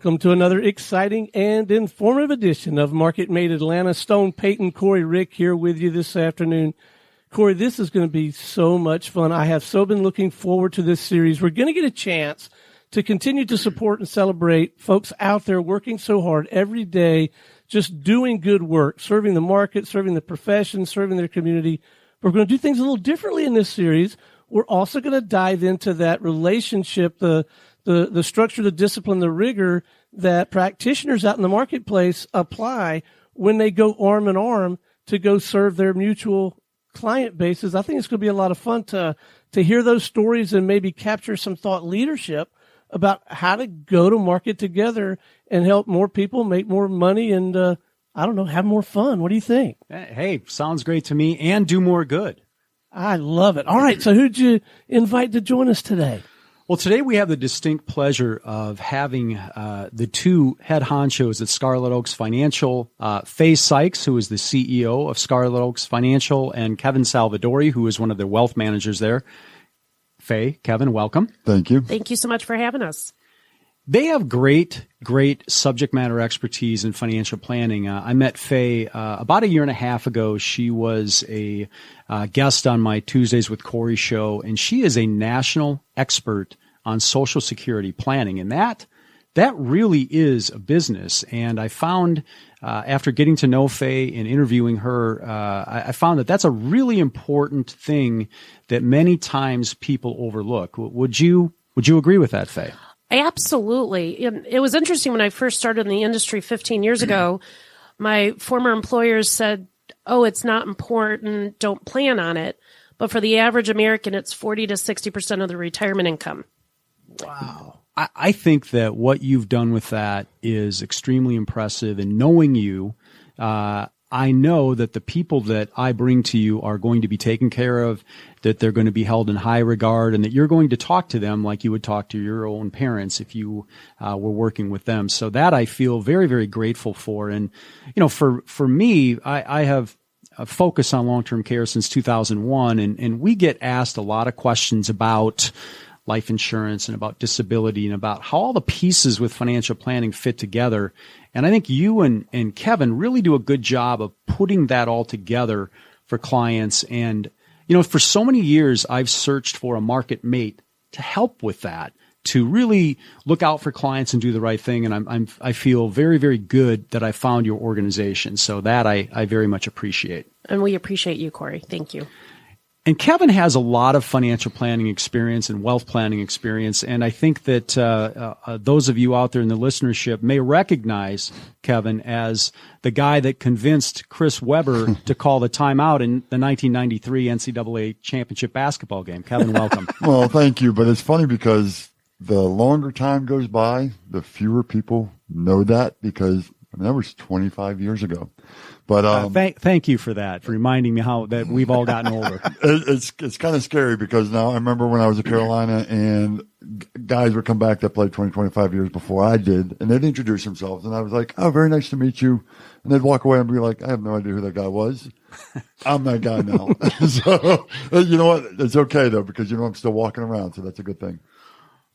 Welcome to another exciting and informative edition of MarketMate Atlanta. Stone, Peyton, Corey, Rick here with you this afternoon. Corey, this is going to be so much fun. I have so been looking forward to this series. We're going to get a chance to continue to support and celebrate folks out there working so hard every day, just doing good work, serving the market, serving the profession, serving their community. But we're going to do things a little differently in this series. We're also going to dive into that relationship, the structure, the discipline, the rigor that practitioners out in the marketplace apply when they go arm in arm to go serve their mutual client bases. I think it's going to be a lot of fun to hear those stories and maybe capture some thought leadership about how to go to market together and help more people make more money and, have more fun. What do you think? Hey, sounds great to me, and do more good. I love it. All right. So who'd you invite to join us today? Well, today we have the distinct pleasure of having the two head honchos at Scarlet Oaks Financial, Faye Sykes, who is the CEO of Scarlet Oaks Financial, and Kevin Salvadori, who is one of their wealth managers there. Faye, Kevin, welcome. Thank you. Thank you so much for having us. They have great subject matter expertise in financial planning. I met Faye about a year and a half ago. She was a guest on my Tuesdays with Corey show, and she is a national expert on Social Security planning. And that really is a business. And I found, after getting to know Faye and interviewing her, I found that that's a really important thing that many times people overlook. Would you agree with that, Faye? Absolutely. It was interesting when I first started in the industry 15 years ago, my former employers said, oh, it's not important, don't plan on it. But for the average American, it's 40 to 60% of the retirement income. Wow. I think that what you've done with that is extremely impressive. And knowing you, I know that the people that I bring to you are going to be taken care of, that they're going to be held in high regard, and that you're going to talk to them like you would talk to your own parents if you were working with them. So that I feel very, very grateful for. And, for me, I have a focus on long-term care since 2001, and we get asked a lot of questions about life insurance and about disability and about how all the pieces with financial planning fit together. And I think you and Kevin really do a good job of putting that all together for clients. And, for so many years, I've searched for a market mate to help with that, to really look out for clients and do the right thing. And I feel very, very good that I found your organization. So that I very much appreciate. And we appreciate you, Corey. Thank you. And Kevin has a lot of financial planning experience and wealth planning experience. And I think that those of you out there in the listenership may recognize Kevin as the guy that convinced Chris Webber to call the timeout in the 1993 NCAA championship basketball game. Kevin, welcome. Well, thank you. But it's funny because the longer time goes by, the fewer people know that, because that was 25 years ago. But thank you for that, for reminding me how that we've all gotten older. It's kind of scary because now I remember when I was at Carolina and guys would come back that played 20, 25 years before I did, and they'd introduce themselves, and I was like, "Oh, very nice to meet you," and they'd walk away and be like, "I have no idea who that guy was." I'm that guy now. So you know what? It's okay though, because I'm still walking around, so that's a good thing.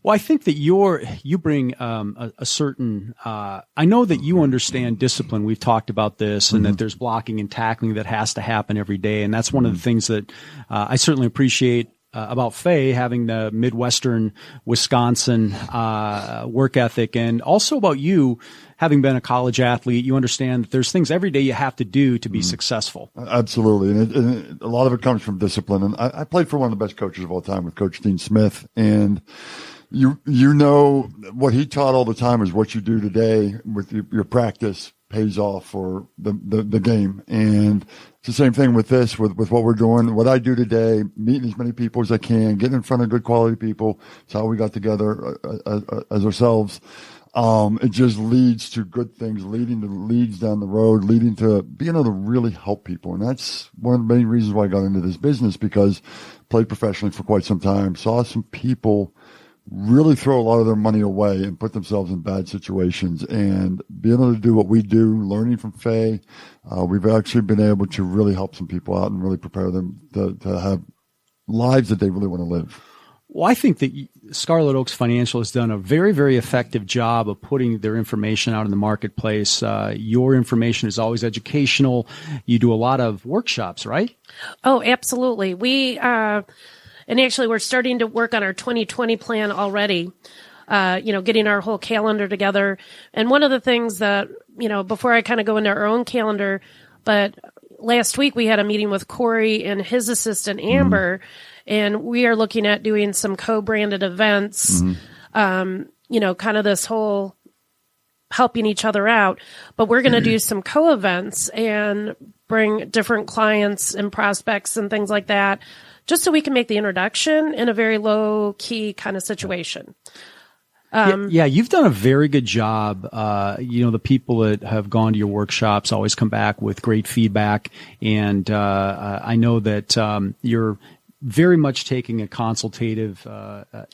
Well, I think that you bring a certain. I know that you understand discipline. We've talked about this, and that there's blocking and tackling that has to happen every day, and that's one of the things that I certainly appreciate about Faye, having the Midwestern Wisconsin work ethic, and also about you having been a college athlete. You understand that there's things every day you have to do to be successful. Absolutely, and a lot of it comes from discipline. And I played for one of the best coaches of all time with Coach Dean Smith, and you know what he taught all the time is what you do today with your practice pays off for the game. And it's the same thing with this, with what we're doing. What I do today, meeting as many people as I can, getting in front of good quality people. It's how we got together as ourselves. It just leads to good things, leading to leads down the road, leading to being able to really help people. And that's one of the main reasons why I got into this business, because I played professionally for quite some time, saw some people really throw a lot of their money away and put themselves in bad situations, and being able to do what we do, learning from Faye, we've actually been able to really help some people out and really prepare them to have lives that they really want to live. Well, I think that Scarlet Oaks Financial has done a very, very effective job of putting their information out in the marketplace. Your information is always educational. You do a lot of workshops, right? Oh, absolutely. And actually we're starting to work on our 2020 plan already, getting our whole calendar together. And one of the things that, before I kind of go into our own calendar, but last week we had a meeting with Corey and his assistant, Amber, and we are looking at doing some co-branded events, kind of this whole helping each other out. But we're going to do some co-events and bring different clients and prospects and things like that, just so we can make the introduction in a very low-key kind of situation. You've done a very good job. The people that have gone to your workshops always come back with great feedback. And I know that you're very much taking a consultative,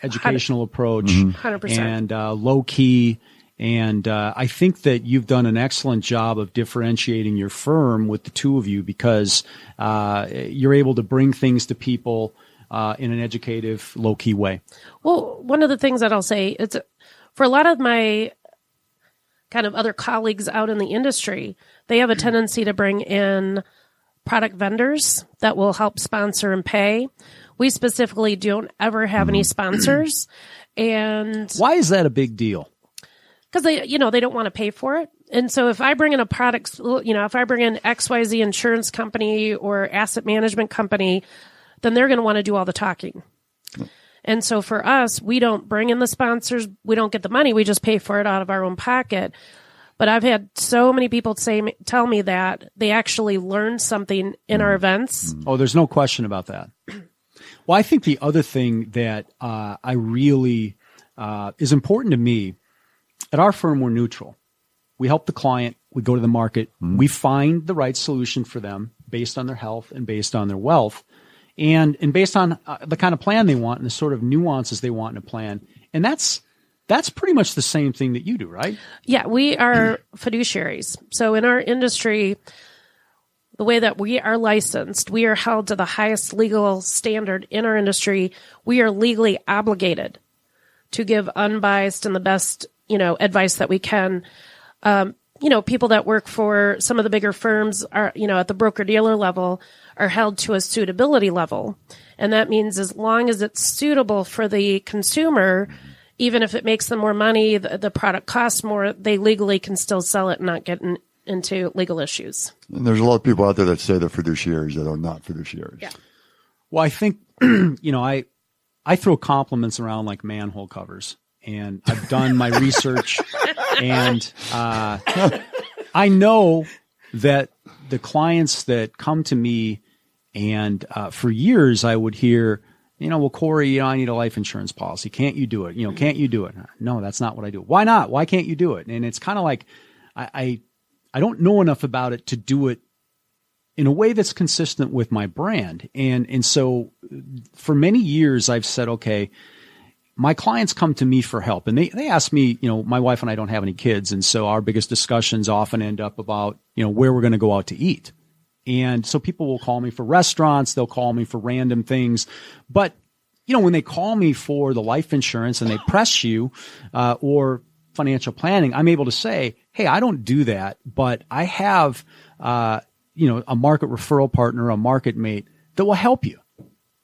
educational approach 100%. and low key. And I think that you've done an excellent job of differentiating your firm with the two of you, because you're able to bring things to people in an educative, low key way. Well, one of the things that I'll say, it's for a lot of my kind of other colleagues out in the industry, they have a tendency to bring in product vendors that will help sponsor and pay. We specifically don't ever have any sponsors. And why is that a big deal? Because they don't want to pay for it. And so if I bring in a product, if I bring in XYZ insurance company or asset management company, then they're going to want to do all the talking. And so for us, we don't bring in the sponsors. We don't get the money. We just pay for it out of our own pocket. But I've had so many people tell me that they actually learned something in our events. Oh, there's no question about that. Well, I think the other thing that I really is important to me, at our firm, we're neutral. We help the client. We go to the market. We find the right solution for them based on their health and based on their wealth and based on the kind of plan they want and the sort of nuances they want in a plan. And that's pretty much the same thing that you do, right? Yeah, we are fiduciaries. So in our industry, the way that we are licensed, we are held to the highest legal standard in our industry. We are legally obligated to give unbiased and the best, advice that we can. People that work for some of the bigger firms are, at the broker-dealer level are held to a suitability level. And that means as long as it's suitable for the consumer, even if it makes them more money, the product costs more, they legally can still sell it and not get into legal issues. And there's a lot of people out there that say they're fiduciaries that are not fiduciaries. Yeah. Well, I think, I throw compliments around like manhole covers, and I've done my research, and I know that the clients that come to me, and for years I would hear, well, Corey, I need a life insurance policy. Can't you do it? Can't you do it? No, that's not what I do. Why not? Why can't you do it? And it's kind of like I don't know enough about it to do it in a way that's consistent with my brand. And so for many years I've said, okay, my clients come to me for help, and they ask me, my wife and I don't have any kids. And so our biggest discussions often end up about, where we're going to go out to eat. And so people will call me for restaurants. They'll call me for random things. But, when they call me for the life insurance and they press you, or financial planning, I'm able to say, hey, I don't do that, but I have, a market referral partner, a MarketMate that will help you.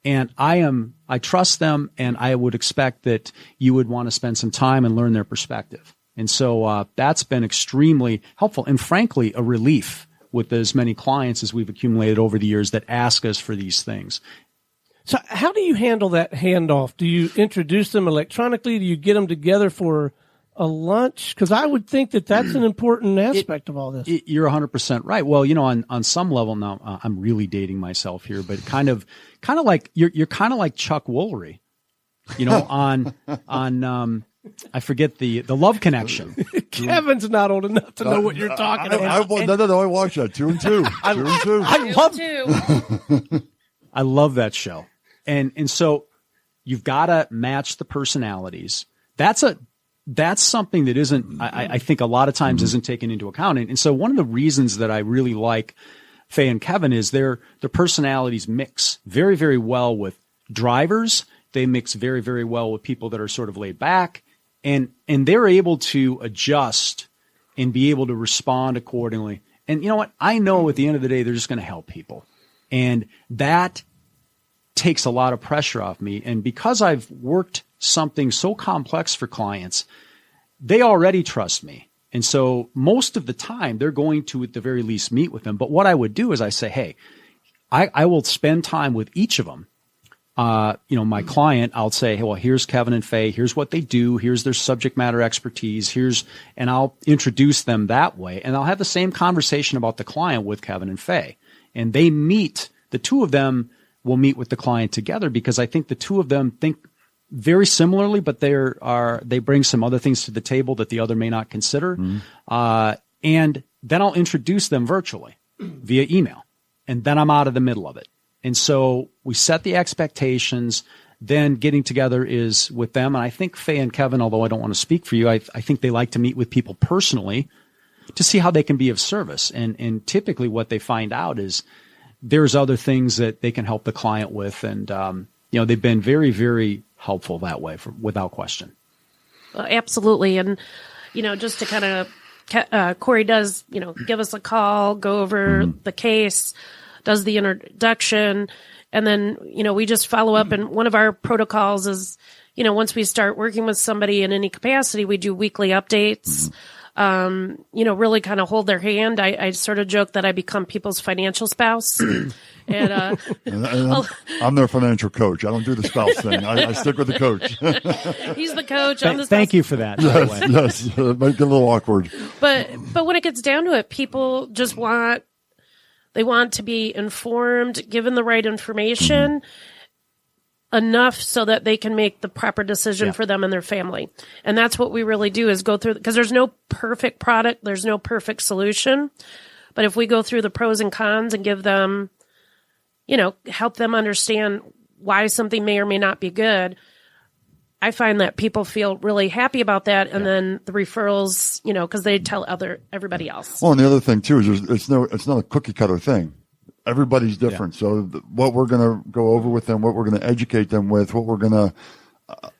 And I trust them, and I would expect that you would want to spend some time and learn their perspective. And so that's been extremely helpful and, frankly, a relief with as many clients as we've accumulated over the years that ask us for these things. So how do you handle that handoff? Do you introduce them electronically? Do you get them together for a lunch? Because I would think that that's an important aspect of all this. You're 100% right. Well, on some level now, I'm really dating myself here, but kind of like you're kind of like Chuck Woolery, on I forget the Love Connection. Kevin's not old enough to know what you're talking about. No, I watched that 2 and 2. 2 and 2. I love that show. And so you've got to match the personalities. That's something that isn't, I think a lot of times isn't taken into account. And so one of the reasons that I really like Faye and Kevin is their personalities mix very, very well with drivers They mix very, very well with people that are sort of laid back, and they're able to adjust and be able to respond accordingly. And you know what? I know at the end of the day, they're just going to help people. And that takes a lot of pressure off me. And because I've worked something so complex for clients, they already trust me. And so most of the time, they're going to, at the very least, meet with them. But what I would do is I say, hey, I will spend time with each of them. My client, I'll say, hey, well, here's Kevin and Faye. Here's what they do. Here's their subject matter expertise. And I'll introduce them that way. And I'll have the same conversation about the client with Kevin and Faye. And they meet, the two of them will meet with the client together, because I think the two of them think very similarly, but they bring some other things to the table that the other may not consider. And then I'll introduce them virtually via email. And then I'm out of the middle of it. And so we set the expectations. Then getting together is with them. And I think Faye and Kevin, although I don't want to speak for you, I think they like to meet with people personally to see how they can be of service. And typically what they find out is there's other things that they can help the client with. And, they've been very, very helpful that way, without question. Absolutely. And, just to kind of, Corey does, give us a call, go over the case, does the introduction, and then, we just follow up. And one of our protocols is, once we start working with somebody in any capacity, we do weekly updates, really kind of hold their hand. I sort of joke that I become people's financial spouse. And I'm their financial coach. I don't do the spouse thing. I stick with the coach. He's the coach. I'm the spouse. Thank you for that. By the way. Yes. Make it a little awkward. But when it gets down to it, people just want to be informed, given the right information, enough so that they can make the proper decision for them and their family. And that's what we really do, is go through, because there's no perfect product, there's no perfect solution. But if we go through the pros and cons and give them, help them understand why something may or may not be good, I find that people feel really happy about that. And then the referrals, because they tell everybody else. Well, and the other thing too is it's not a cookie cutter thing. Everybody's different. So what we're going to go over with them, what we're going to educate them with, what we're going to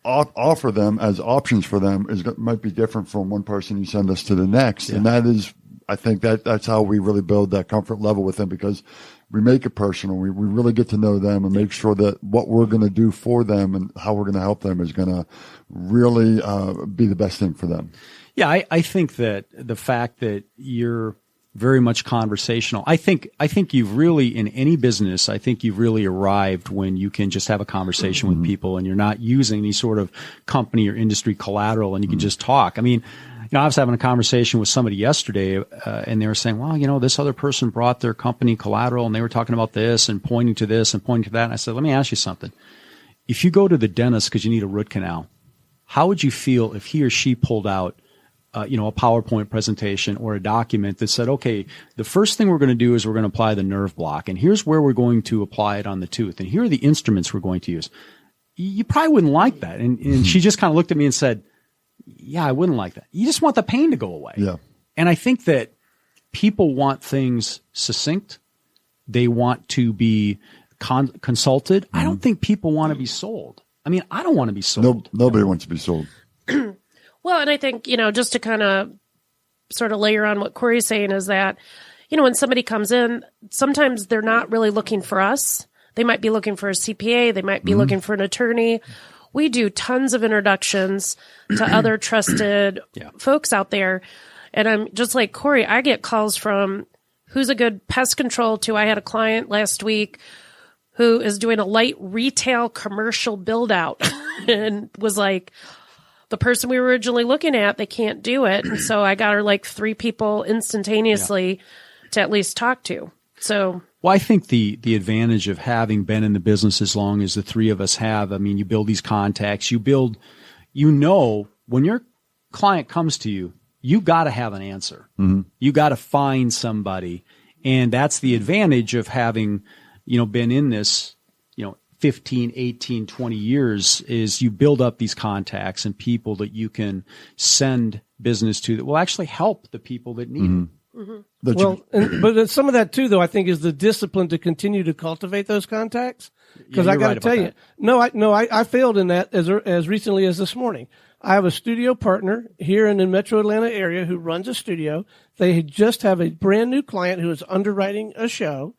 offer them as options for them might be different from one person you send us to the next. Yeah. And that is, I think that's how we really build that comfort level with them, because we make it personal. We really get to know them and make sure that what we're going to do for them and how we're going to help them is going to really be the best thing for them. Yeah, I think that the fact that you're very much conversational, I think you've really, in any business, I think you've really arrived when you can just have a conversation with people and you're not using any sort of company or industry collateral, and you can just talk. I mean, I was having a conversation with somebody yesterday, and they were saying, well, this other person brought their company collateral, and they were talking about this and pointing to this and pointing to that. And I said, let me ask you something. If you go to the dentist because you need a root canal, how would you feel if he or she pulled out, a PowerPoint presentation or a document that said, okay, the first thing we're going to do is we're going to apply the nerve block, and here's where we're going to apply it on the tooth, and here are the instruments we're going to use? You probably wouldn't like that. And she just kind of looked at me and said, yeah, I wouldn't like that. You just want the pain to go away. Yeah. And I think that people want things succinct. They want to be consulted. I don't think people want to be sold. I mean, I don't want to be sold. Nobody wants to be sold. Well, and I think, just to kind of sort of layer on what Corey's saying is that, when somebody comes in, sometimes they're not really looking for us. They might be looking for a CPA. They might be looking for an attorney. We do tons of introductions to other trusted folks out there. And I'm just like Corey, I get calls from who's a good pest control to, I had a client last week who is doing a light retail commercial build out and was like, the person we were originally looking at, they can't do it. And so I got her like 3 people instantaneously to at least talk to. So, well, I think the advantage of having been in the business as long as the 3 of us have, I mean, you build these contacts, when your client comes to you, you got to have an answer. You got to find somebody. And that's the advantage of having, been in this, 15, 18, 20 years, is you build up these contacts and people that you can send business to that will actually help the people that need it. But some of that too, though, I think is the discipline to continue to cultivate those contacts. Because I got to tell you, I failed in that as recently as this morning. I have a studio partner here in the Metro Atlanta area who runs a studio. They just have a brand new client who is underwriting a show,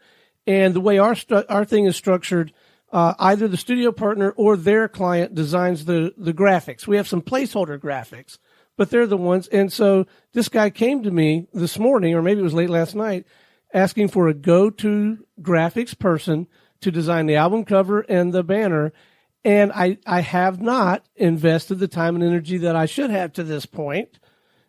and the way our thing is structured, either the studio partner or their client designs the graphics. We have some placeholder graphics, but they're the ones. And so this guy came to me this morning, or maybe it was late last night, asking for a go-to graphics person to design the album cover and the banner. And I have not invested the time and energy that I should have to this point.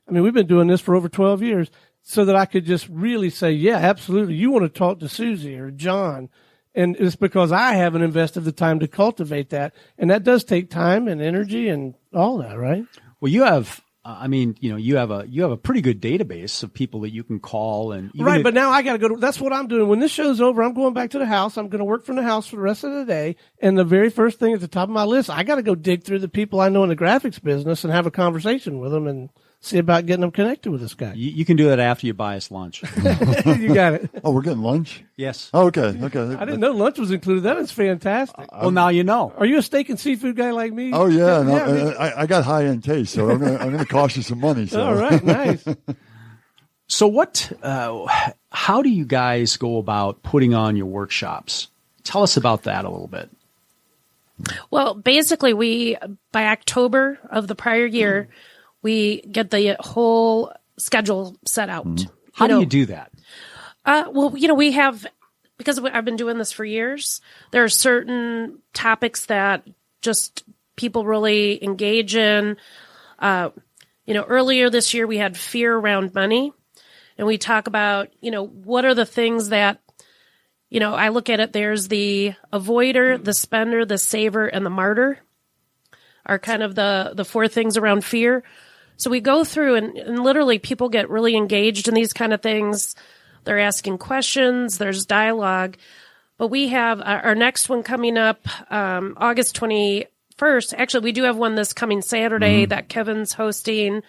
I mean, we've been doing this for over 12 years so that I could just really say, yeah, absolutely. You want to talk to Susie or John. And it's because I haven't invested the time to cultivate that. And that does take time and energy and all that, right? Well, you have, you have a pretty good database of people that you can call and right. But now I got to go that's what I'm doing. When this show's over, I'm going back to the house. I'm going to work from the house for the rest of the day. And the very first thing at the top of my list, I got to go dig through the people I know in the graphics business and have a conversation with them and see about getting them connected with this guy. You can do that after you buy us lunch. You got it. Oh, we're getting lunch? Yes. Oh, okay. I didn't know lunch was included. That is fantastic. Well, now you know. Are you a steak and seafood guy like me? Oh, yeah. No, I got high-end taste, so I'm gonna cost you some money. So. All right. Nice. So how do you guys go about putting on your workshops? Tell us about that a little bit. Well, basically, by October of the prior year, we get the whole schedule set out. How do you do that? We have, because I've been doing this for years, there are certain topics that just people really engage in. Earlier this year we had fear around money, and we talk about, what are the things that, I look at it, there's the avoider, the spender, the saver, and the martyr are kind of the four things around fear. So we go through and literally people get really engaged in these kind of things. They're asking questions. There's dialogue. But we have our next one coming up August 21st. Actually, we do have one this coming Saturday that Kevin's hosting.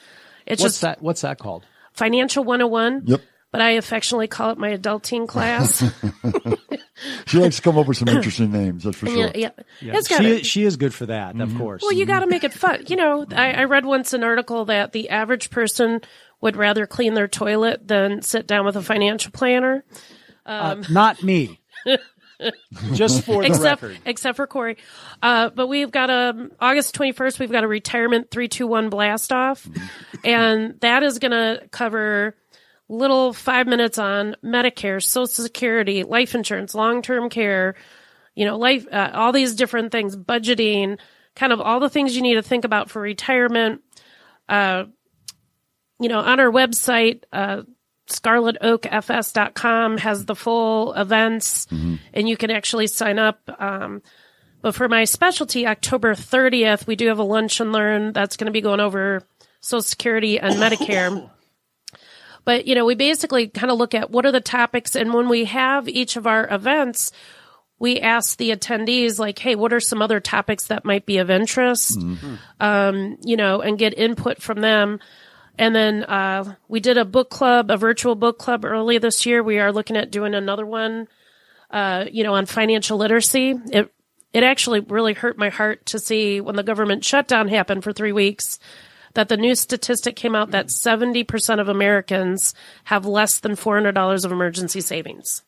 What's that called? Financial 101. Yep. But I affectionately call it my adulting class. She likes to come up with some interesting names, that's for sure. Yeah. She is good for that, of course. Well, you got to make it fun. I read once an article that the average person would rather clean their toilet than sit down with a financial planner. Not me. Just for the record. Except for Corey. But we've got August 21st, we've got a retirement 3-2-1 blast off. And that is going to cover little 5 minutes on Medicare, Social Security, life insurance, long-term care, life, all these different things, budgeting, kind of all the things you need to think about for retirement. On our website, scarletoakfs.com has the full events, and you can actually sign up. But for my specialty, October 30th, we do have a lunch and learn that's going to be going over Social Security and Medicare. But, we basically kind of look at what are the topics. And when we have each of our events, we ask the attendees, like, hey, what are some other topics that might be of interest, and get input from them. And then we did a book club, a virtual book club earlier this year. We are looking at doing another one, on financial literacy. It actually really hurt my heart to see when the government shutdown happened for 3 weeks that the new statistic came out that 70% of Americans have less than $400 of emergency savings.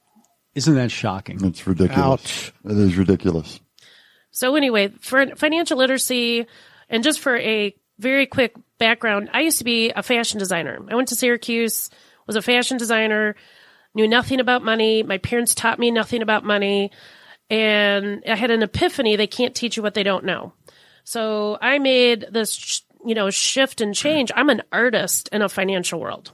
Isn't that shocking? It's ridiculous. Ouch. It is ridiculous. So anyway, for financial literacy, and just for a very quick background, I used to be a fashion designer. I went to Syracuse, was a fashion designer, knew nothing about money. My parents taught me nothing about money. And I had an epiphany. They can't teach you what they don't know. So I made this shift and change. I'm an artist in a financial world.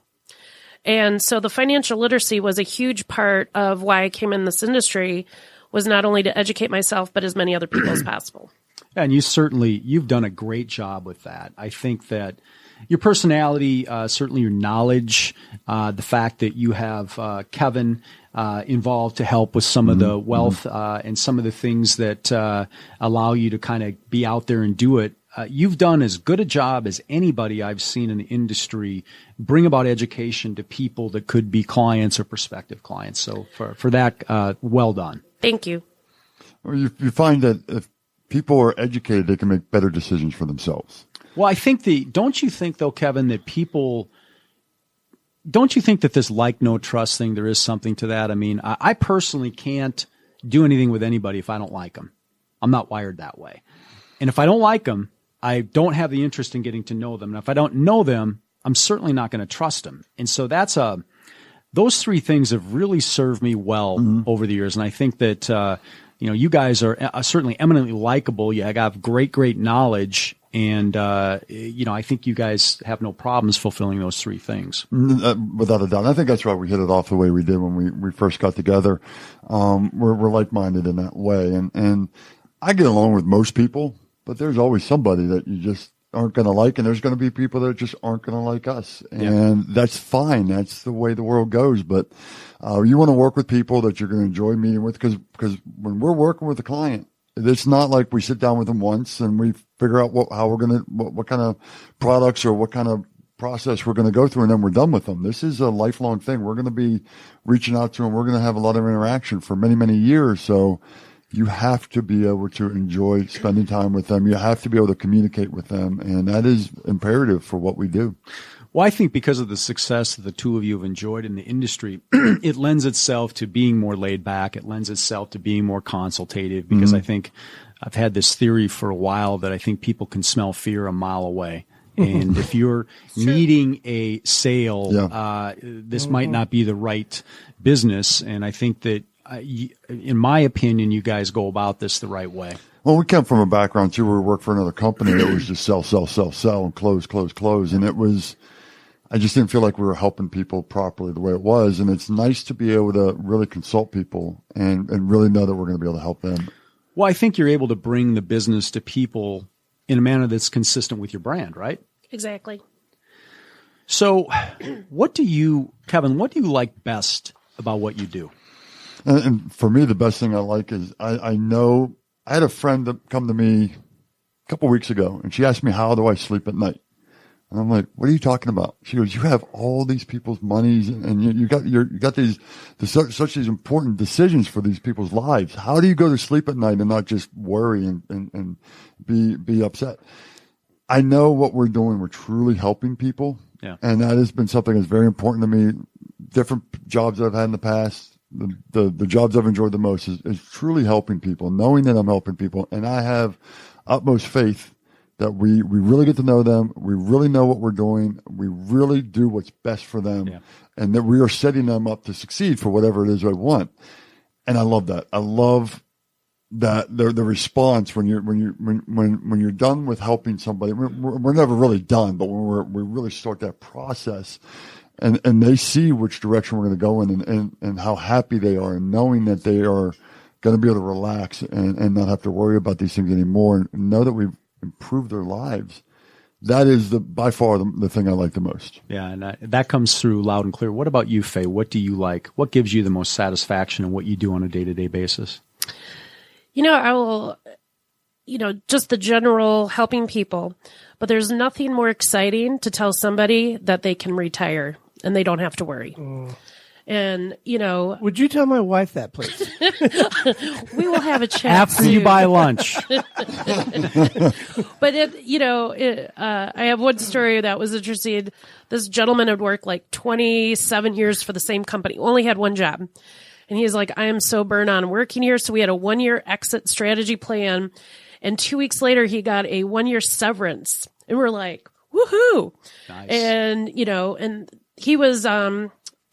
And so the financial literacy was a huge part of why I came in this industry, was not only to educate myself, but as many other people as possible. And you've done a great job with that. I think that your personality, certainly your knowledge, the fact that you have Kevin involved to help with some of the wealth and some of the things that allow you to kind of be out there and do it you've done as good a job as anybody I've seen in the industry bring about education to people that could be clients or prospective clients. So for that, well done. Thank you. Well, you find that if people are educated, they can make better decisions for themselves. Well, I think don't you think though, Kevin, that don't you think that this like, no trust thing, there is something to that? I mean, I personally can't do anything with anybody if I don't like them. I'm not wired that way. And if I don't like them, I don't have the interest in getting to know them. And if I don't know them, I'm certainly not going to trust them. And so those three things have really served me well over the years. And I think that, you guys are certainly eminently likable. You have great knowledge. And, I think you guys have no problems fulfilling those three things. Without a doubt. I think that's why we hit it off the way we did when we first got together. We're like-minded in that way. And I get along with most people, but there's always somebody that you just aren't going to like, and there's going to be people that just aren't going to like us. And that's fine. That's the way the world goes. But you want to work with people that you're going to enjoy meeting with, because when we're working with a client, it's not like we sit down with them once and we figure out what kind of products or what kind of process we're going to go through, and then we're done with them. This is a lifelong thing. We're going to be reaching out to them. We're going to have a lot of interaction for many, many years. So you have to be able to enjoy spending time with them. You have to be able to communicate with them. And that is imperative for what we do. Well, I think because of the success that the two of you have enjoyed in the industry, it lends itself to being more laid back. It lends itself to being more consultative, because I think I've had this theory for a while that I think people can smell fear a mile away. And if you're needing a sale, this might not be the right business. And I think that, in my opinion, you guys go about this the right way. Well, we come from a background too where we worked for another company that was just sell, and close. And I just didn't feel like we were helping people properly the way it was. And it's nice to be able to really consult people and really know that we're going to be able to help them. Well, I think you're able to bring the business to people in a manner that's consistent with your brand, right? Exactly. So Kevin, what do you like best about what you do? And for me, the best thing I like is I know I had a friend that come to me a couple of weeks ago, and she asked me, how do I sleep at night? And I'm like, what are you talking about? She goes, you have all these people's monies, and you got these important decisions for these people's lives. How do you go to sleep at night and not just worry and be upset? I know what we're doing. We're truly helping people. Yeah. And that has been something that's very important to me. Different jobs that I've had in the past, the jobs I've enjoyed the most is truly helping people, knowing that I'm helping people. And I have utmost faith that we really get to know them. We really know what we're doing. We really do what's best for them, and that we are setting them up to succeed for whatever it is they want. And I love that. I love that the response when you're done with helping somebody. We're never really done, but when we really start that process, and they see which direction we're going to go in, and how happy they are, and knowing that they are going to be able to relax and not have to worry about these things anymore, and know that we've improved their lives. That is by far the thing I like the most. Yeah, and that comes through loud and clear. What about you, Faye? What do you like? What gives you the most satisfaction in what you do on a day-to-day basis? I will, just the general helping people, but there's nothing more exciting to tell somebody that they can retire and they don't have to worry. And, would you tell my wife that, please? We will have a chat after soon. You buy lunch. But I have one story that was interesting. This gentleman had worked like 27 years for the same company, only had one job. And he's like, I am so burned on working here. So we had a 1-year exit strategy plan. And 2 weeks later, he got a 1-year severance. And we're like, woohoo. Nice. And, and he was,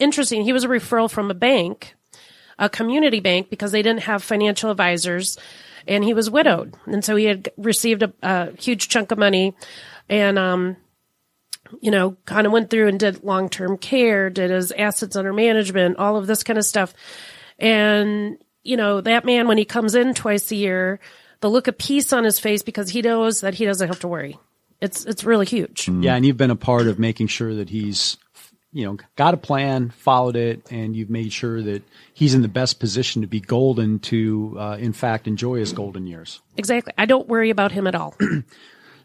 interesting. He was a referral from a bank, a community bank, because they didn't have financial advisors, and he was widowed. And so he had received a huge chunk of money, and, kind of went through and did long-term care, did his assets under management, all of this kind of stuff. And, that man, when he comes in twice a year, the look of peace on his face, because he knows that he doesn't have to worry. It's really huge. Yeah. And you've been a part of making sure that he's, got a plan, followed it, and you've made sure that he's in the best position to be golden to, in fact, enjoy his golden years. Exactly. I don't worry about him at all.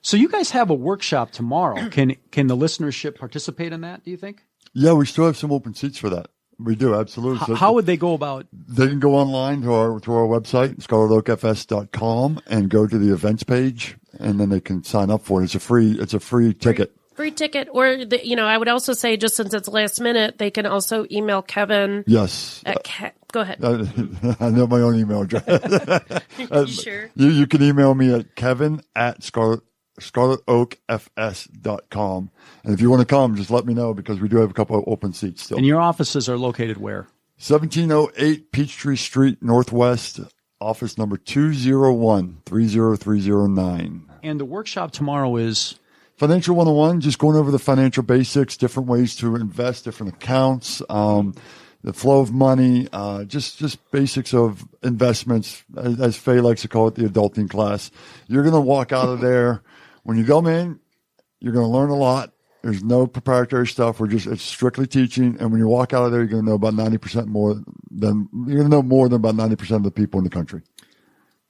So you guys have a workshop tomorrow. Can the listenership participate in that, do you think? Yeah, we still have some open seats for that. We do, absolutely. So How would they go about? They can go online to our website, scarletoakfs.com, and go to the events page, and then they can sign up for it. It's a free ticket. Free ticket, or I would also say, just since it's last minute, they can also email Kevin. Yes. Go ahead. I know my own email address. You sure? You can email me at kevin@scarletoakfs.com. And if you want to come, just let me know, because we do have a couple of open seats still. And your offices are located where? 1708 Peachtree Street, Northwest, office number 201-30309. And the workshop tomorrow is? Financial 101, just going over the financial basics, different ways to invest, different accounts, the flow of money, just basics of investments, as Faye likes to call it, the adulting class. You're going to walk out of there. When you come in, you're going to learn a lot. There's no proprietary stuff. It's strictly teaching. And when you walk out of there, you're going to know about 90% more than, you're going to know more than about 90% of the people in the country.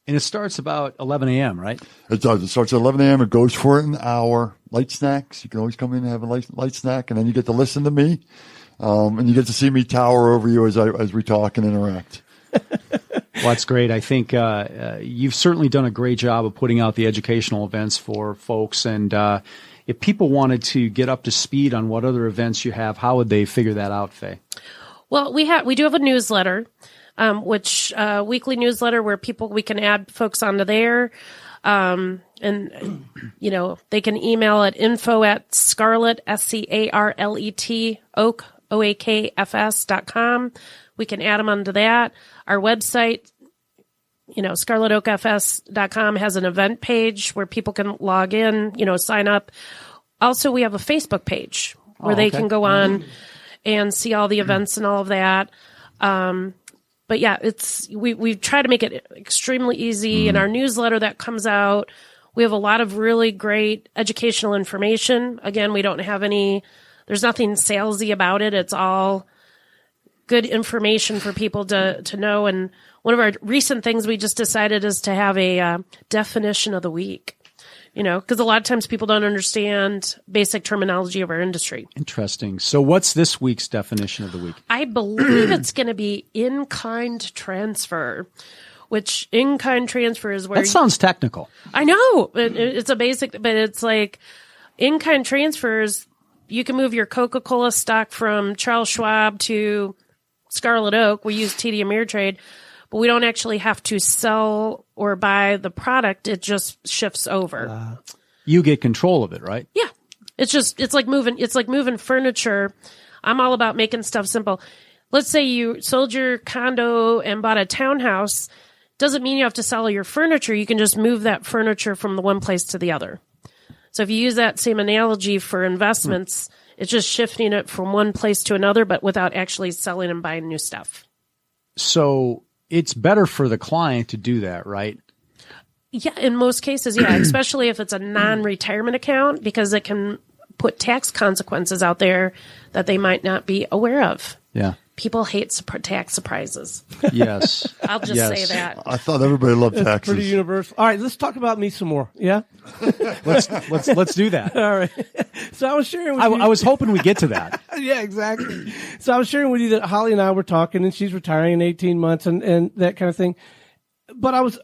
And it starts about 11 a.m., right? It does. It starts at 11 a.m. It goes for an hour. Light snacks. You can always come in and have a light snack, and then you get to listen to me. And you get to see me tower over you as we talk and interact. Well, that's great. I think you've certainly done a great job of putting out the educational events for folks. And if people wanted to get up to speed on what other events you have, how would they figure that out, Faye? Well, we do have a newsletter, which weekly newsletter where we can add folks onto there. And they can email at info@Scarlet, SCARLET, OAKFS.com. We can add them onto that. Our website, ScarletOakFS.com has an event page where people can log in, sign up. Also, we have a Facebook page where they can go on and see all the events and all of that. But yeah, we try to make it extremely easy. In our newsletter that comes out, we have a lot of really great educational information. Again, we don't have there's nothing salesy about it. It's all good information for people to know. And one of our recent things we just decided is to have a definition of the week, because a lot of times people don't understand basic terminology of our industry. Interesting. So what's this week's definition of the week? I believe it's going to be in-kind transfer, which in-kind transfer is where... That sounds technical. I know. It's a basic, but it's like in-kind transfers. You can move your Coca-Cola stock from Charles Schwab to Scarlet Oak. We use TD Ameritrade, but we don't actually have to sell or buy the product. It just shifts over. You get control of it, right? Yeah. It's like moving furniture. I'm all about making stuff simple. Let's say you sold your condo and bought a townhouse. Doesn't mean you have to sell your furniture. You can just move that furniture from the one place to the other. So if you use that same analogy for investments, it's just shifting it from one place to another, but without actually selling and buying new stuff. So it's better for the client to do that, right? Yeah, in most cases, yeah, especially if it's a non-retirement account, because it can put tax consequences out there that they might not be aware of. Yeah. People hate tax surprises. Yes. I'll just say that. I thought everybody loved taxes. Pretty universal. All right, let's talk about me some more. Yeah? Let's do that. All right. So I was sharing with you. I was hoping we'd get to that. Yeah, exactly. So I was sharing with you that Holly and I were talking, and she's retiring in 18 months and that kind of thing. But I was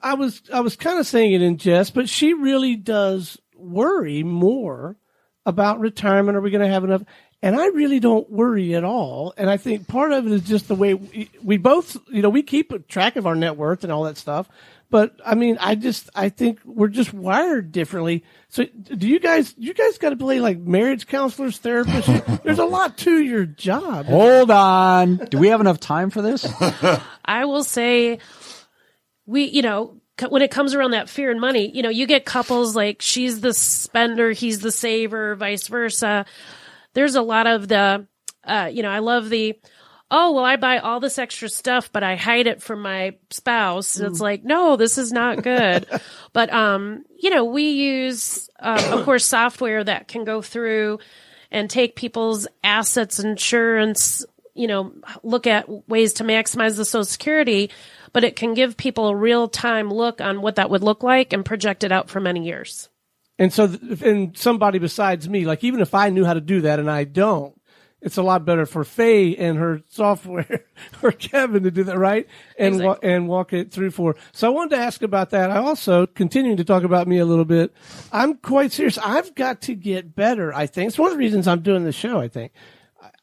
kind of saying it in jest, but she really does worry more about retirement. Are we going to have enough? And I really don't worry at all. And I think part of it is just the way we both, we keep track of our net worth and all that stuff. But I mean, I think we're just wired differently. So do you guys got to play like marriage counselors, therapists? There's a lot to your job. Hold on. Do we have enough time for this? I will say when it comes around that fear and money, you get couples like she's the spender, he's the saver, vice versa. There's a lot of the, I love I buy all this extra stuff, but I hide it from my spouse. And it's like, no, this is not good. But, we use, of course, software that can go through and take people's assets, insurance, look at ways to maximize the Social Security, but it can give people a real-time look on what that would look like and project it out for many years. And so, and somebody besides me, like even if I knew how to do that and I don't, it's a lot better for Faye and her software or Kevin to do that, right? And exactly. and walk it through for. So I wanted to ask about that. I also, continuing to talk about me a little bit, I'm quite serious. I've got to get better, I think. It's one of the reasons I'm doing this show, I think.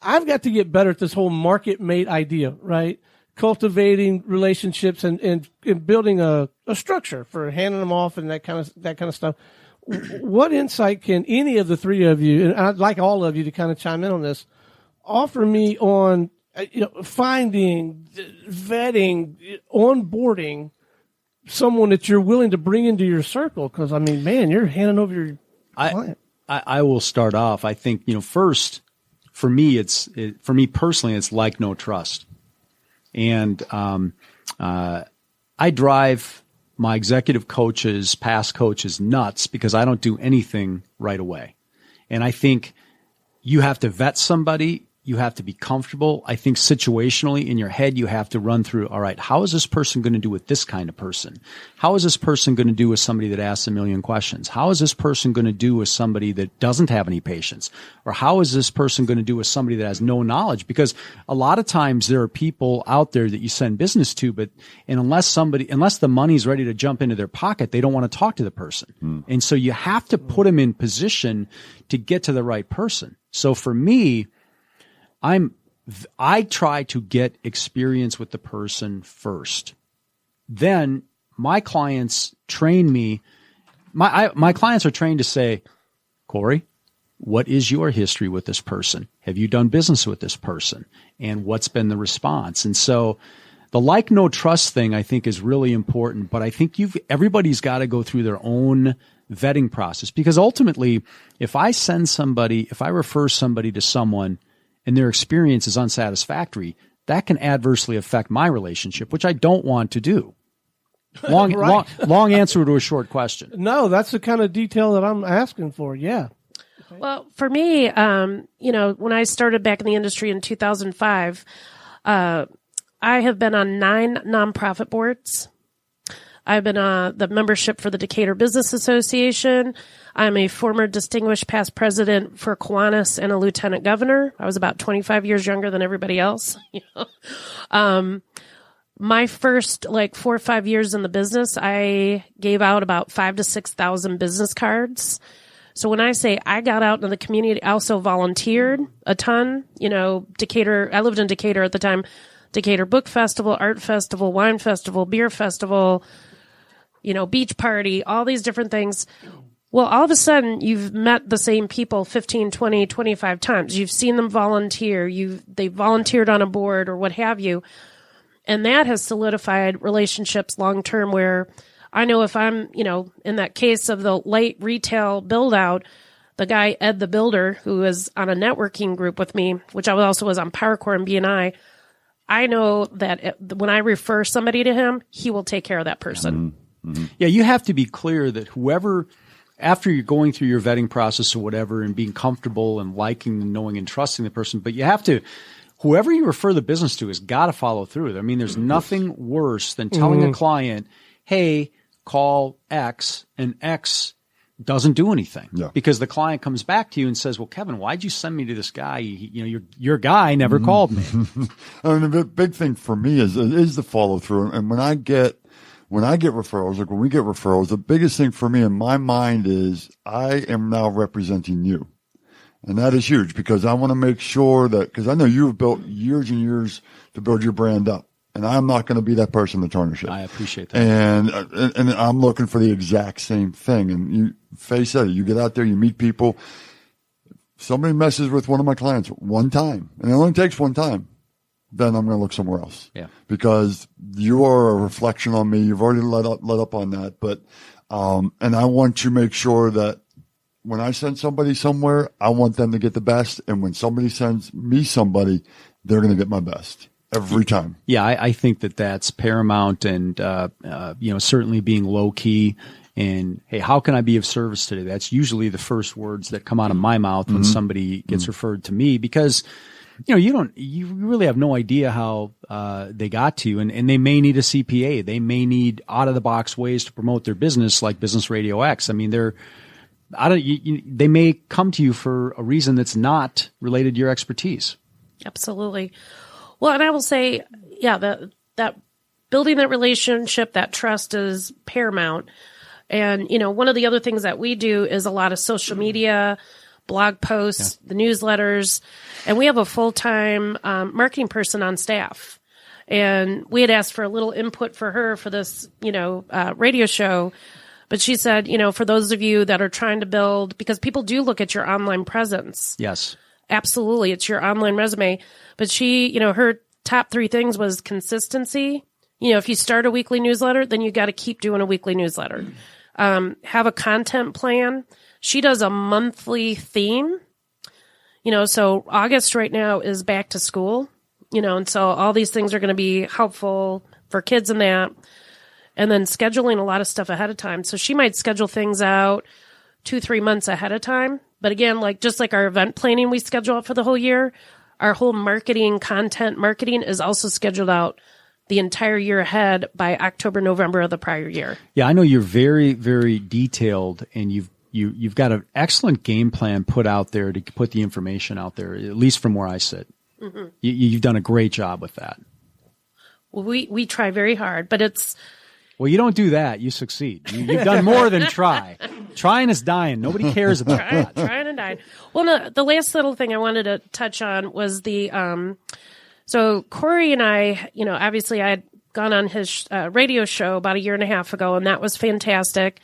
I've got to get better at this whole MarketMate idea, right? Cultivating relationships and building a structure for handing them off and that kind of stuff. What insight can any of the three of you, and I'd like all of you to kind of chime in on this, offer me on finding, vetting, onboarding someone that you're willing to bring into your circle? Because I mean, man, you're handing over your client. I will start off. I think first for me, for me personally, it's like no trust, and I drive my executive coaches, past coaches, nuts because I don't do anything right away, and I think you have to vet somebody. You have to be comfortable. I think situationally in your head, you have to run through, all right, how is this person going to do with this kind of person? How is this person going to do with somebody that asks a million questions? How is this person going to do with somebody that doesn't have any patience? Or how is this person going to do with somebody that has no knowledge? Because a lot of times there are people out there that you send business to, and unless the money's ready to jump into their pocket, they don't want to talk to the person. And so you have to put them in position to get to the right person. So for me, I try to get experience with the person first. Then my clients train me. My clients are trained to say, Corey, what is your history with this person? Have you done business with this person? And what's been the response? And so the like, no trust thing I think is really important, but I think everybody's got to go through their own vetting process, because ultimately if I refer somebody to someone and their experience is unsatisfactory, that can adversely affect my relationship, which I don't want to do. Long answer to a short question. No, that's the kind of detail that I'm asking for. Yeah. Okay. Well, for me, when I started back in the industry in 2005, I have been on 9 nonprofit boards. I've been on the membership for the Decatur Business Association. I'm a former distinguished past president for Kiwanis and a lieutenant governor. I was about 25 years younger than everybody else. My first 4 or 5 years in the business, I gave out about 5,000 to 6,000 business cards. So when I say I got out in the community, I also volunteered a ton. Decatur, I lived in Decatur at the time. Decatur Book Festival, Art Festival, Wine Festival, Beer Festival, beach party, all these different things. Well, all of a sudden, you've met the same people 15, 20, 25 times. You've seen them volunteer. They volunteered on a board or what have you. And that has solidified relationships long term, where I know if I'm, in that case of the light retail build out, the guy, Ed the Builder, who is on a networking group with me, which I also was on PowerCore and BNI, I know that when I refer somebody to him, he will take care of that person. Mm-hmm. Yeah, you have to be clear that whoever, after you're going through your vetting process or whatever and being comfortable and liking and knowing and trusting the person, but you have to, whoever you refer the business to has got to follow through. I mean, there's nothing worse than telling a client, hey, call X, and X doesn't do anything. Yeah. Because the client comes back to you and says, well, Kevin, why'd you send me to this guy? Your guy never called me. I mean, the big thing for me is the follow through. And when I get referrals, when we get referrals, the biggest thing for me in my mind is I am now representing you. And that is huge, because I want to make sure that, because I know you have built years and years to build your brand up. And I'm not going to be that person to tarnish it. I appreciate that. And I'm looking for the exact same thing. And Faye said it, you get out there, you meet people. Somebody messes with one of my clients one time, and it only takes one time, then I'm going to look somewhere else. Yeah. Because you are a reflection on me. You've already let up on that. But, and I want to make sure that when I send somebody somewhere, I want them to get the best. And when somebody sends me somebody, they're going to get my best. Every time. Yeah, I think that's paramount, and certainly being low key. And hey, how can I be of service today? That's usually the first words that come out of my mouth when somebody gets referred to me, because you really have no idea how they got to you, and they may need a CPA. They may need out of the box ways to promote their business, like Business Radio X. I mean, they may come to you for a reason that's not related to your expertise. Absolutely. Well, and I will say, yeah, that building that relationship, that trust is paramount. And, one of the other things that we do is a lot of social media, blog posts, the newsletters, and we have a full-time marketing person on staff. And we had asked for a little input for her for this, radio show. But she said, for those of you that are trying to build, because people do look at your online presence. Yes. Absolutely. It's your online resume. But she, her top 3 things was consistency. If you start a weekly newsletter, then you got to keep doing a weekly newsletter. Have a content plan. She does a monthly theme. So August right now is back to school, and so all these things are going to be helpful for kids in that. And then scheduling a lot of stuff ahead of time. So she might schedule things out 2-3 months ahead of time. But again, just like our event planning we schedule out for the whole year, our whole content marketing is also scheduled out the entire year ahead by October, November of the prior year. Yeah, I know you're very, very detailed, and you've got an excellent game plan put out there to put the information out there, at least from where I sit. Mm-hmm. You've done a great job with that. Well, we try very hard, but it's... Well, you don't do that. You succeed. You've done more than try. Trying is dying. Nobody cares about that. Trying and dying. Well, no, the last little thing I wanted to touch on was so Corey and I, obviously I had gone on his radio show about 1.5 years ago, and that was fantastic.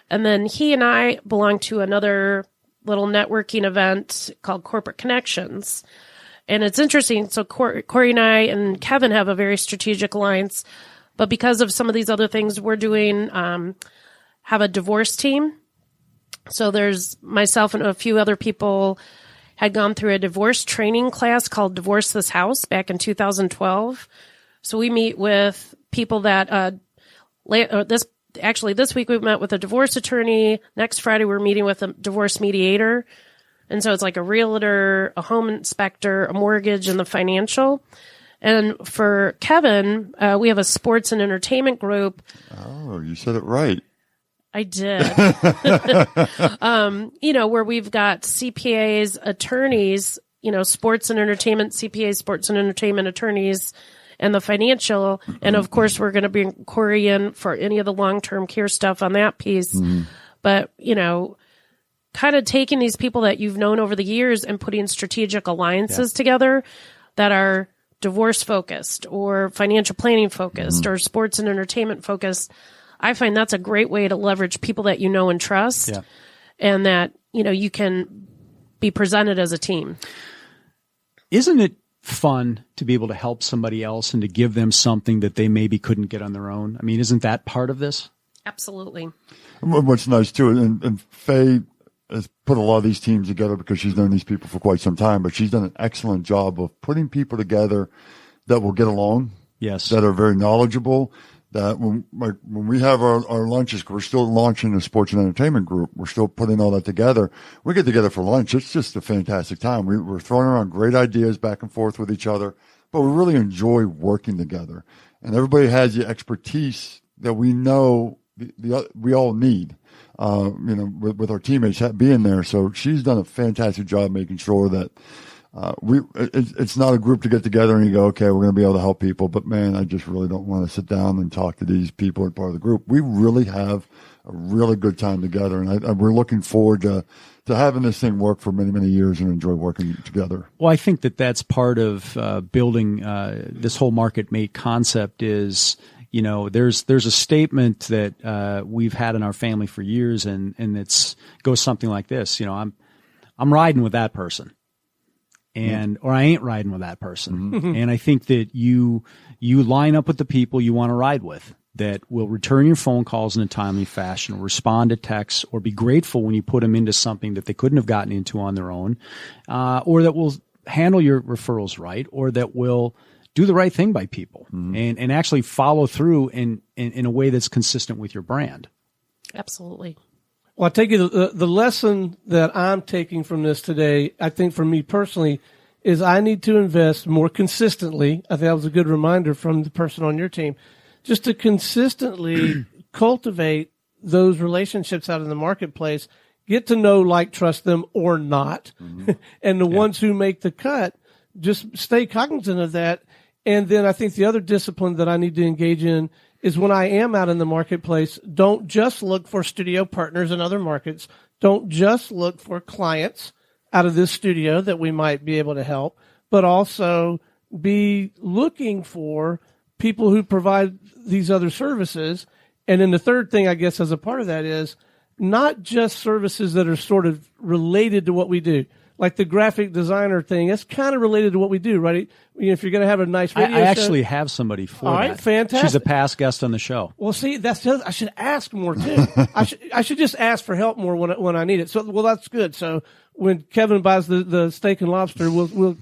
And then he and I belong to another little networking event called Corporate Connections. And it's interesting. So Corey and I and Kevin have a very strategic alliance. But because of some of these other things we're doing, have a divorce team. So there's myself and a few other people had gone through a divorce training class called Divorce This House back in 2012. So we meet with people that this week we met with a divorce attorney. Next Friday we're meeting with a divorce mediator. And so it's like a realtor, a home inspector, a mortgage, and the financial. And for Kevin, we have a sports and entertainment group. Oh, you said it right. I did. Where we've got CPAs, attorneys, sports and entertainment, CPAs, sports and entertainment attorneys, and the financial. And of course, we're going to bring Corey in for any of the long-term care stuff on that piece. Mm-hmm. But, kind of taking these people that you've known over the years and putting strategic alliances together that are divorce focused or financial planning focused or sports and entertainment focused. I find that's a great way to leverage people that you know and trust and that, you can be presented as a team. Isn't it fun to be able to help somebody else and to give them something that they maybe couldn't get on their own? I mean, isn't that part of this? Absolutely. What's nice too, and Faye has put a lot of these teams together because she's known these people for quite some time, but she's done an excellent job of putting people together that will get along, that are very knowledgeable, that when we have our lunches, we're still launching a sports and entertainment group. We're still putting all that together. We get together for lunch. It's just a fantastic time. We're throwing around great ideas back and forth with each other, but we really enjoy working together. And everybody has the expertise that we know we all need. With our teammates being there. So she's done a fantastic job making sure that it's not a group to get together and you go, okay, we're going to be able to help people. But man, I just really don't want to sit down and talk to these people as part of the group. We really have a really good time together, and we're looking forward to having this thing work for many, many years and enjoy working together. Well, I think that's part of building this whole MarketMate concept is. There's a statement that we've had in our family for years, and goes something like this. I'm riding with that person, or I ain't riding with that person. Mm-hmm. And I think that you line up with the people you want to ride with, that will return your phone calls in a timely fashion, or respond to texts, or be grateful when you put them into something that they couldn't have gotten into on their own, or that will handle your referrals right, or that will do the right thing by people and actually follow through in a way that's consistent with your brand. Absolutely. Well, I'll take you the lesson that I'm taking from this today, I think for me personally, is I need to invest more consistently. I think that was a good reminder from the person on your team, just to consistently cultivate those relationships out in the marketplace, get to know, like, trust them or not. And the ones who make the cut, just stay cognizant of that. And then I think the other discipline that I need to engage in is when I am out in the marketplace, don't just look for studio partners in other markets. Don't just look for clients out of this studio that we might be able to help, but also be looking for people who provide these other services. And then the third thing, I guess, as a part of that is not just services that are sort of related to what we do. Like the graphic designer thing, that's kind of related to what we do, right? If you're going to have a nice radio I show. actually have somebody for All right, that. fantastic. She's a past guest on the show. Well, see, I should ask more too. I should just ask for help more when I need it. So, well, that's good. So when Kevin buys the steak and lobster, we'll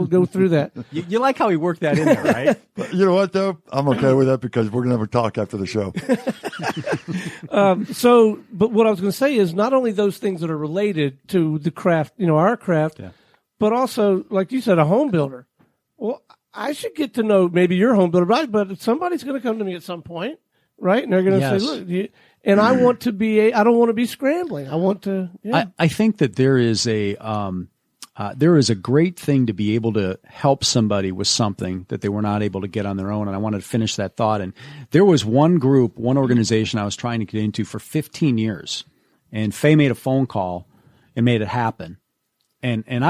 go through that. You like how he worked that in there, right? You know what, though? I'm okay with that because we're going to have a talk after the show. But what I was going to say is not only those things that are related to the craft, our craft, but also, like you said, a home builder. Well, I should get to know maybe your home builder, right? But somebody's going to come to me at some point, right? And they're going to say, look, and I want to be, I don't want to be scrambling. I want to, I think that there is a great thing to be able to help somebody with something that they were not able to get on their own. And I wanted to finish that thought. And there was one organization I was trying to get into for 15 years. And Faye made a phone call and made it happen. And and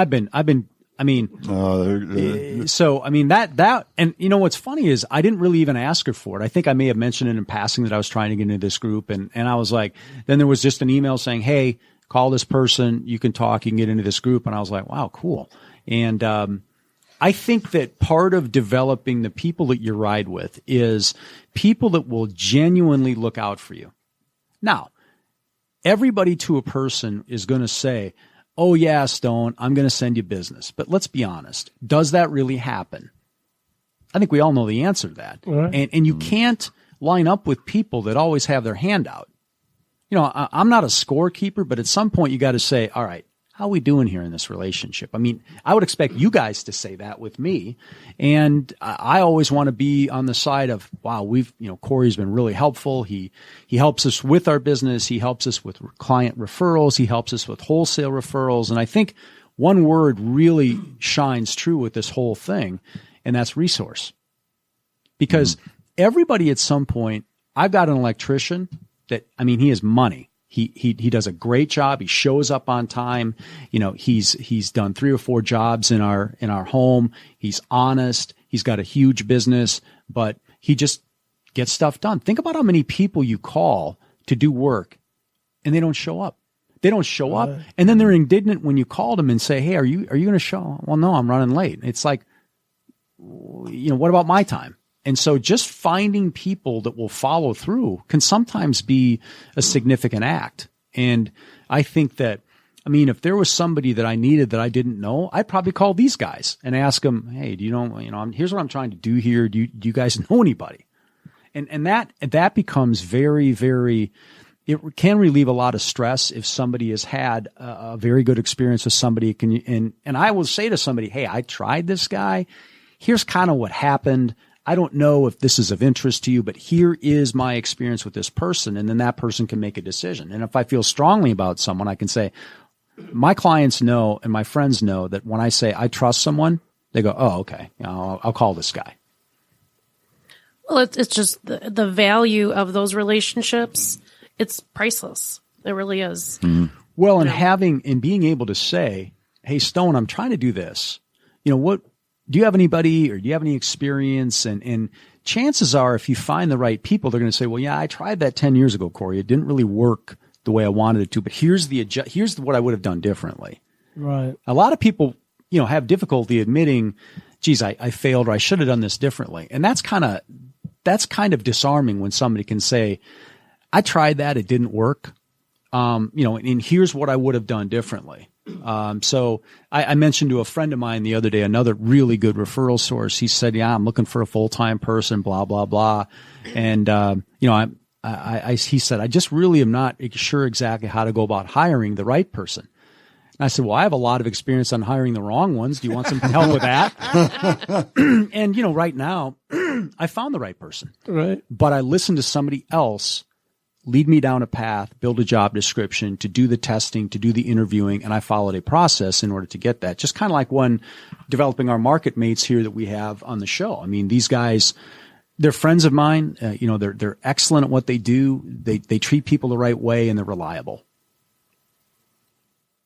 you know, what's funny is I didn't really even ask her for it. I think I may have mentioned it in passing that I was trying to get into this group. And I was like, then there was just an email saying, hey, call this person. You can talk. You can get into this group. And I was like, wow, cool. And, I think that part of developing the people that you ride with is people that will genuinely look out for you. Now, everybody to a person is going to say, oh, yeah, Stone, I'm going to send you business. But let's be honest. Does that really happen? I think we all know the answer to that. Right. And you can't line up with people that always have their hand out. You know, I'm not a scorekeeper, but at some point you got to say, all right, how are we doing here in this relationship? I mean, I would expect you guys to say that with me. And I always want to be on the side of, wow, Corey's been really helpful. He helps us with our business. He helps us with client referrals. He helps us with wholesale referrals. And I think one word really shines true with this whole thing, and that's resource. Because everybody at some point, I've got an electrician that, he has money. He does a great job. He shows up on time. You know, he's done 3 or 4 jobs in our home. He's honest. He's got a huge business, but he just gets stuff done. Think about how many people you call to do work and they don't show up. They don't show up. And then they're indignant when you call them and say, hey, are you going to show? Well, no, I'm running late. It's like, what about my time? And so just finding people that will follow through can sometimes be a significant act. And I think that, if there was somebody that I needed that I didn't know, I'd probably call these guys and ask them, hey, do you know, here's what I'm trying to do here. Do you guys know anybody? And that becomes very, very, it can relieve a lot of stress if somebody has had a very good experience with somebody. And I will say to somebody, hey, I tried this guy. Here's kind of what happened. I don't know if this is of interest to you, but here is my experience with this person. And then that person can make a decision. And if I feel strongly about someone, I can say, my clients know and my friends know that when I say I trust someone, they go, oh, okay, I'll call this guy. Well, it's just the value of those relationships. It's priceless. It really is. Mm-hmm. Well, and being able to say, hey, Stone, I'm trying to do this. What? Do you have anybody or do you have any experience? And chances are if you find the right people, they're going to say, well, yeah, I tried that 10 years ago, Corey. It didn't really work the way I wanted it to, but here's what I would have done differently. Right. A lot of people, have difficulty admitting, geez, I failed or I should have done this differently. And that's kind of disarming when somebody can say, I tried that. It didn't work. And here's what I would have done differently. So I mentioned to a friend of mine the other day, another really good referral source. He said, yeah, I'm looking for a full-time person, blah, blah, blah. And, he said, I just really am not sure exactly how to go about hiring the right person. And I said, well, I have a lot of experience on hiring the wrong ones. Do you want some help with that? And, right now I found the right person, right? But I listened to somebody else lead me down a path, build a job description, to do the testing, to do the interviewing, and I followed a process in order to get that. Just kind of like when developing our MarketMates here that we have on the show. I mean, these guys, they're friends of mine. They're excellent at what they do. They treat people the right way, and they're reliable.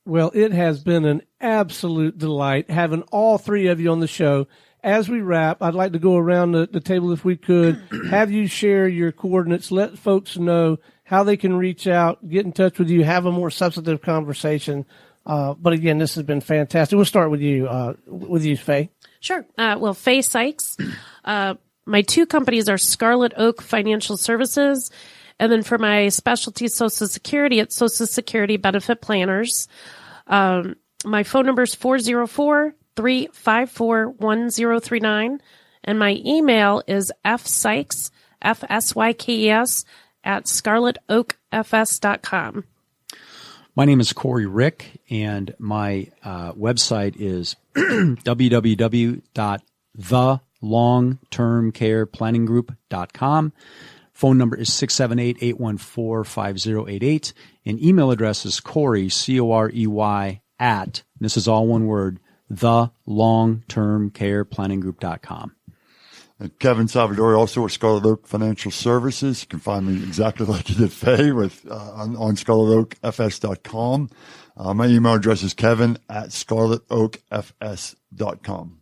Well, it has been an absolute delight having all three of you on the show. As we wrap, I'd like to go around the table if we could, have you share your coordinates, let folks know how they can reach out, get in touch with you, have a more substantive conversation. But again, this has been fantastic. We'll start with you, Faye. Sure. Well, Faye Sykes. My two companies are Scarlet Oak Financial Services, and then for my specialty Social Security, it's Social Security Benefit Planners. My phone number is 404-354-1039, and my email is fsykes, FSYKES, at scarletoakfs.com. My name is Corey Rick, and my website is www.thelongtermcareplanningroup.com. Phone number is 678-814-5088. And email address is Corey, Corey, at, this is all one word, thelongtermcareplanningroup.com. And Kevin Salvadori, also with Scarlet Oak Financial Services. You can find me exactly like you did, Faye, with on scarletoakfs.com. My email address is kevin@scarletoakfs.com.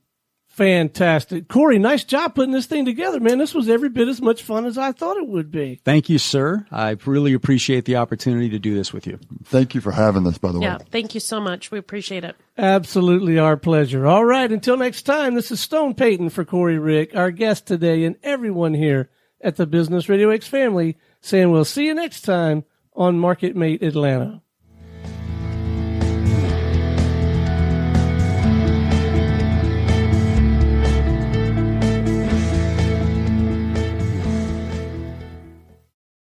Fantastic. Corey, nice job putting this thing together, man. This was every bit as much fun as I thought it would be. Thank you, sir. I really appreciate the opportunity to do this with you. Thank you for having us, by the way. Yeah, thank you so much. We appreciate it. Absolutely our pleasure. All right, until next time, this is Stone Payton for Corey Rick, our guest today, and everyone here at the Business Radio X family saying we'll see you next time on MarketMate Atlanta.